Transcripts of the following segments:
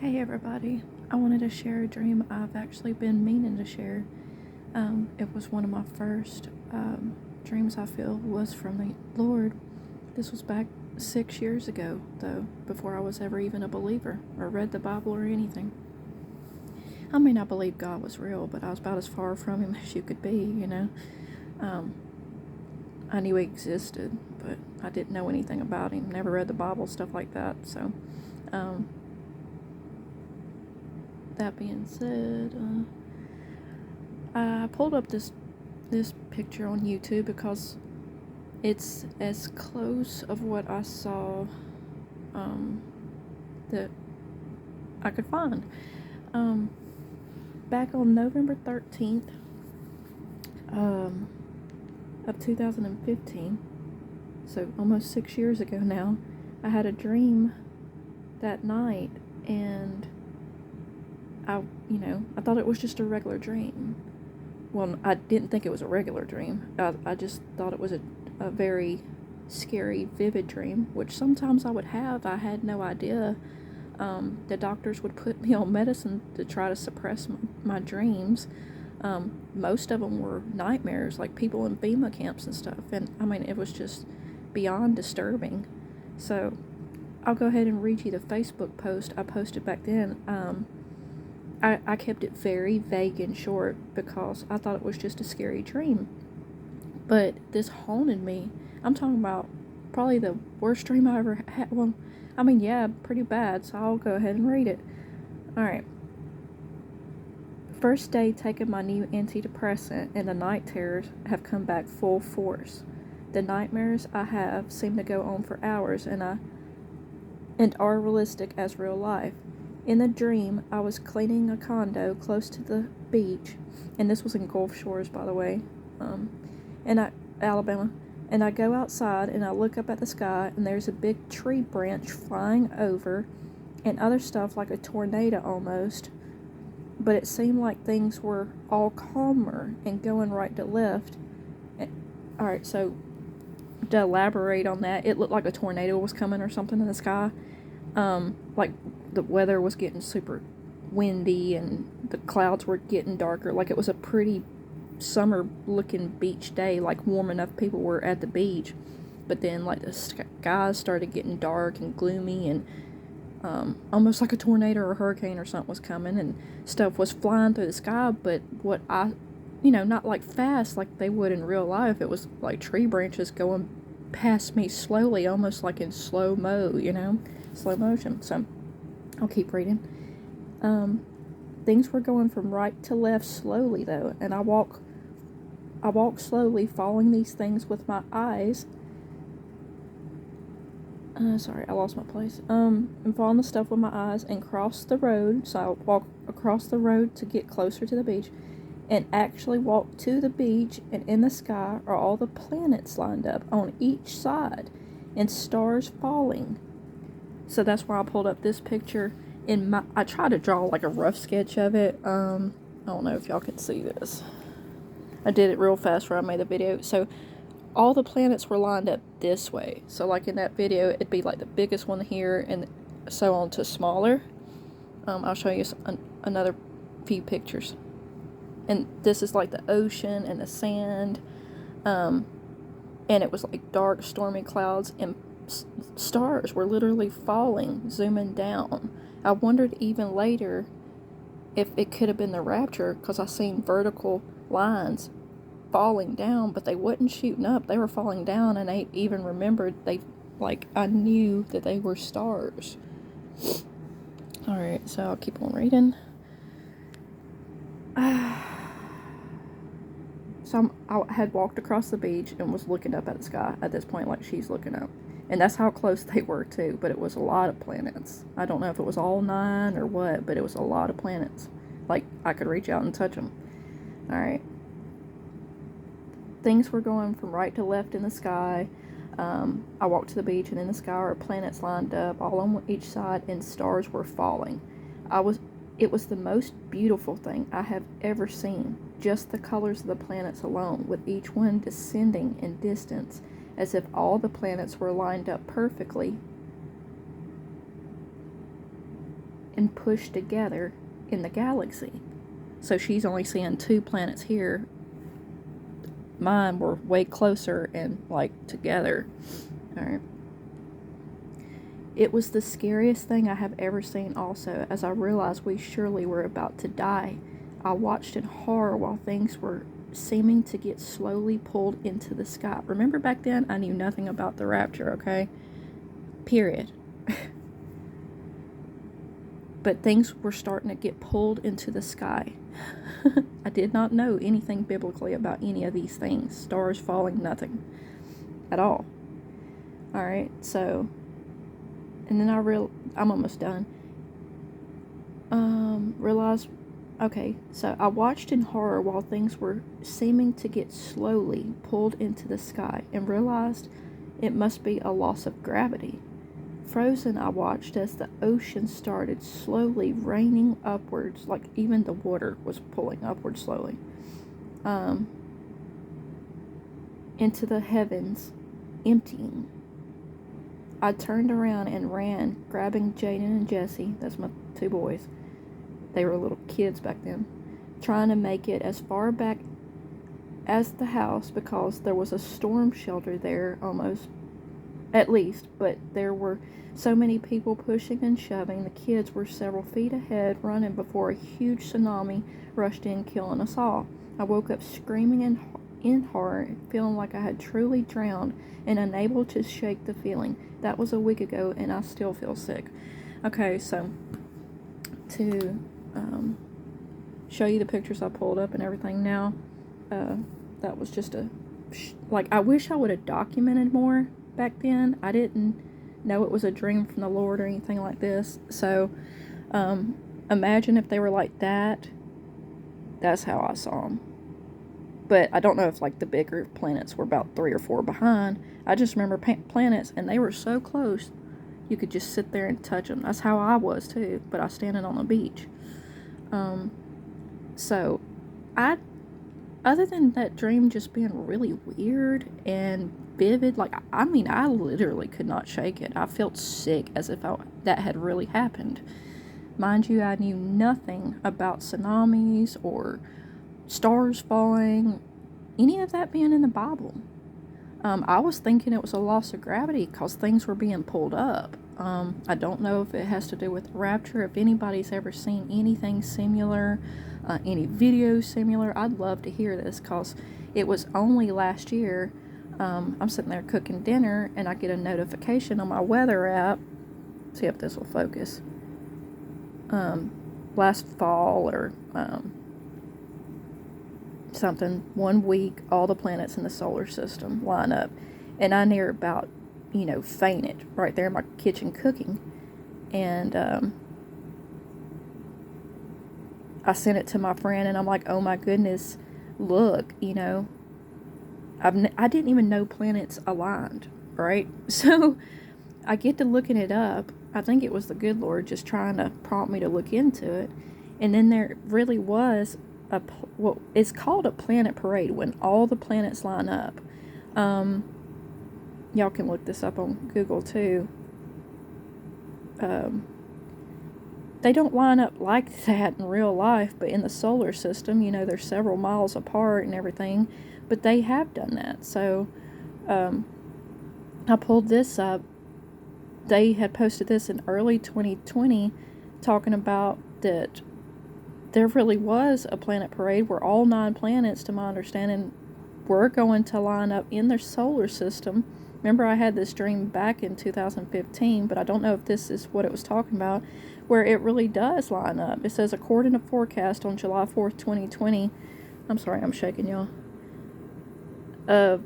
Hey everybody, I wanted to share a dream I've actually been meaning to share. It was one of my first dreams I feel was from the Lord. This was back 6 years ago, though, before I was ever even a believer or read the Bible or anything. I mean, I believed God was real, but I was about as far from Him as you could be, I knew He existed, but I didn't know anything about Him, never read the Bible, stuff like that, so... that being said, I pulled up this picture on YouTube because it's as close of what I saw that I could find. Back on November 13th of 2015, so almost 6 years ago now, I had a dream that night, and I thought it was just a regular dream. Well, I didn't think it was a regular dream. I just thought it was a very scary, vivid dream, which sometimes I would have. I had no idea. The doctors would put me on medicine to try to suppress my dreams. Most of them were nightmares, like people in FEMA camps and stuff. And, I mean, it was just beyond disturbing. So, I'll go ahead and read you the Facebook post I posted back then. I kept it very vague and short because I thought it was just a scary dream. But this haunted me. I'm talking about probably the worst dream I ever had. Well, I mean, yeah, pretty bad, so I'll go ahead and read it. Alright. First day taking my new antidepressant, and the night terrors have come back full force. The nightmares I have seem to go on for hours and are realistic as real life. In the dream, I was cleaning a condo close to the beach, and this was in Gulf Shores, by the way, Alabama. And I go outside and I look up at the sky, and there's a big tree branch flying over, and other stuff like a tornado almost. But it seemed like things were all calmer and going right to left. Alright, so to elaborate on that, it looked like a tornado was coming or something in the sky. Like the weather was getting super windy and the clouds were getting darker. Like it was a pretty summer looking beach day, like warm enough people were at the beach. But then like the skies started getting dark and gloomy, and almost like a tornado or a hurricane or something was coming, and stuff was flying through the sky. But what not like fast like they would in real life. It was like tree branches going past me slowly, almost like in slow motion. So I'll keep reading. Things were going from right to left slowly though, and I walk slowly, following these things with my eyes. Sorry, I lost my place. And following the stuff with my eyes and cross the road. So I walk across the road to get closer to the beach, and actually walk to the beach, and in the sky are all the planets lined up on each side, and stars falling. So that's why I pulled up this picture. I tried to draw like a rough sketch of it. I don't know if y'all can see this. I did it real fast where I made the video. So all the planets were lined up this way. So like in that video, it'd be like the biggest one here and so on to smaller. I'll show you another few pictures. And this is like the ocean and the sand. And it was like dark, stormy clouds, and stars were literally falling, zooming down. I wondered even later if it could have been the Rapture, because I seen vertical lines falling down, but they wasn't shooting up. They were falling down, and I even remembered I knew that they were stars. Alright, so I'll keep on reading. So I had walked across the beach and was looking up at the sky at this point, like she's looking up. And that's how close they were, too. But it was a lot of planets. I don't know if it was all 9 or what, but it was a lot of planets. Like, I could reach out and touch them. Alright. Things were going from right to left in the sky. I walked to the beach, and in the sky are planets lined up, all on each side, and stars were falling. It was the most beautiful thing I have ever seen. Just the colors of the planets alone, with each one descending in distance, as if all the planets were lined up perfectly and pushed together in the galaxy. So she's only seeing 2 planets here. Mine were way closer and, like, together. Alright. It was the scariest thing I have ever seen also, as I realized we surely were about to die. I watched in horror while things were seeming to get slowly pulled into the sky. Remember back then, I knew nothing about the Rapture, okay? Period. But things were starting to get pulled into the sky. I did not know anything biblically about any of these things. Stars falling, nothing. At all. Alright, so... And then I'm almost done. Realized... Okay, so I watched in horror while things were seeming to get slowly pulled into the sky and realized it must be a loss of gravity. Frozen, I watched as the ocean started slowly raining upwards, like even the water was pulling upwards slowly, into the heavens, emptying. I turned around and ran, grabbing Jaden and Jesse, that's my 2 boys. They were little kids back then, trying to make it as far back as the house because there was a storm shelter there almost, at least, but there were so many people pushing and shoving. The kids were several feet ahead, running before a huge tsunami rushed in, killing us all. I woke up screaming in horror, feeling like I had truly drowned and unable to shake the feeling. That was a week ago, and I still feel sick. Okay, so to show you the pictures I pulled up and everything now, that was just I wish I would have documented more back then. I didn't know it was a dream from the Lord or anything like this. So, imagine if they were like that. That's how I saw them. But I don't know if, like, the bigger planets were about 3 or 4 behind. I just remember planets, and they were so close, you could just sit there and touch them. That's how I was, too. But I was standing on the beach. So, other than that dream just being really weird and vivid, like, I mean, I literally could not shake it. I felt sick as if that had really happened. Mind you, I knew nothing about tsunamis or stars falling, any of that being in the Bible. I was thinking it was a loss of gravity because things were being pulled up. I don't know if it has to do with Rapture. If anybody's ever seen anything similar, any videos similar, I'd love to hear this because it was only last year. I'm sitting there cooking dinner and I get a notification on my weather app. See if this will focus. Last fall or something, 1 week, all the planets in the solar system line up. And I near about, fainted right there in my kitchen cooking. And I sent it to my friend and I'm like, oh my goodness, look, I didn't even know planets aligned, right? So I get to looking it up. I think it was the good Lord just trying to prompt me to look into it. And then there really was it's called a planet parade when all the planets line up. Y'all can look this up on Google too. They don't line up like that in real life, but in the solar system, they're several miles apart and everything, but they have done that. So, I pulled this up. They had posted this in early 2020, talking about that there really was a planet parade where all 9 planets, to my understanding, were going to line up in their solar system. Remember, I had this dream back in 2015, but I don't know if this is what it was talking about, where it really does line up. It says, according to forecast on July 4th, 2020, I'm sorry, I'm shaking y'all, a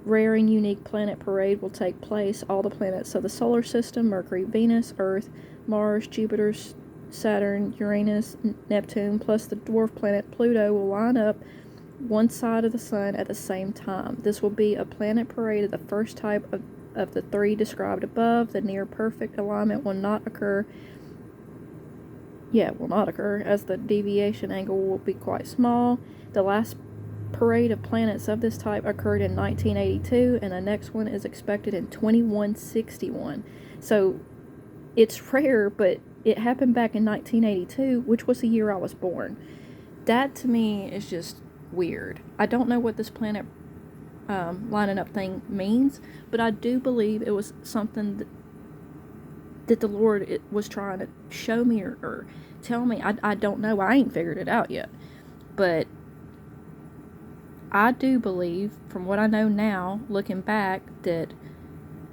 rare and unique planet parade will take place. All the planets of the solar system, Mercury, Venus, Earth, Mars, Jupiter, Saturn, Uranus, Neptune, plus the dwarf planet Pluto will line up one side of the sun at the same time. This will be a planet parade of the first type of the 3 described above. The near perfect alignment will not occur. It will not occur, as the deviation angle will be quite small. The last parade of planets of this type occurred in 1982, and the next one is expected in 2161. So it's rare, but it happened back in 1982, which was the year I was born. That to me is just weird. I don't know what this planet lining up thing means, but I do believe it was something that the Lord was trying to show me or tell me. I don't know. I ain't figured it out yet. But I do believe, from what I know now, looking back, that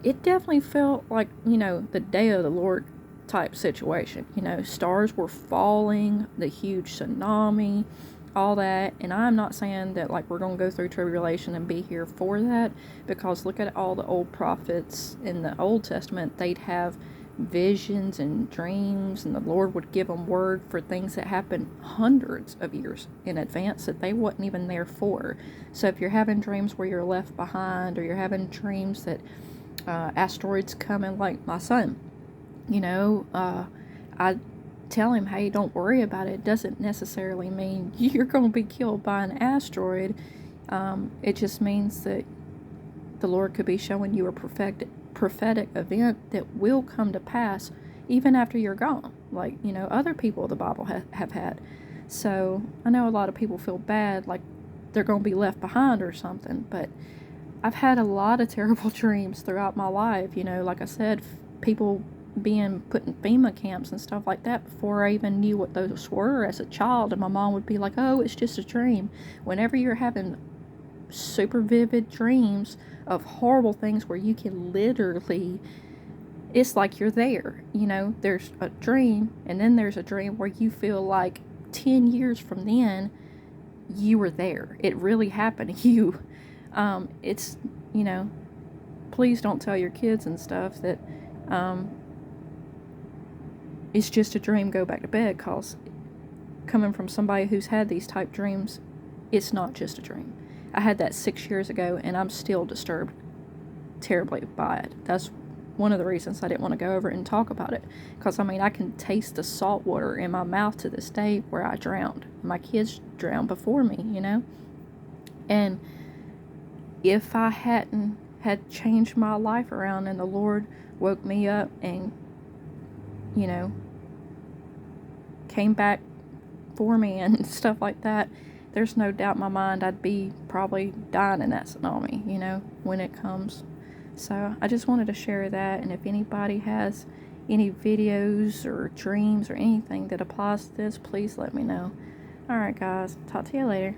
it definitely felt like, the day of the Lord type situation. Stars were falling, the huge tsunami, all that. And I'm not saying that, like, we're going to go through tribulation and be here for that, because look at all the old prophets in the Old Testament. They'd have visions and dreams, and the Lord would give them word for things that happened hundreds of years in advance that they wasn't even there for. So if you're having dreams where you're left behind, or you're having dreams that asteroids coming, like my son, I tell him, hey, don't worry about it. It doesn't necessarily mean you're going to be killed by an asteroid. It just means that the Lord could be showing you a prophetic event that will come to pass even after you're gone, like other people the Bible have had. So I know a lot of people feel bad, like they're going to be left behind or something, but I've had a lot of terrible dreams throughout my life. Like I said, people being put in FEMA camps and stuff like that before I even knew what those were as a child, and my mom would be like, oh, it's just a dream. Whenever you're having super vivid dreams of horrible things where you can literally, it's like you're there. There's a dream, and then there's a dream where you feel like 10 years from then you were there. It really happened to you. It's, please don't tell your kids and stuff that it's just a dream, go back to bed, because coming from somebody who's had these type dreams, it's not just a dream. I had that 6 years ago, and I'm still disturbed terribly by it. That's one of the reasons I didn't want to go over and talk about it, because I can taste the salt water in my mouth to this day where I drowned. My kids drowned before me, and if I hadn't had changed my life around and the Lord woke me up and came back for me and stuff like that, there's no doubt in my mind I'd be probably dying in that tsunami, when it comes. So I just wanted to share that, and if anybody has any videos or dreams or anything that applies to this, please let me know. Alright guys, talk to you later.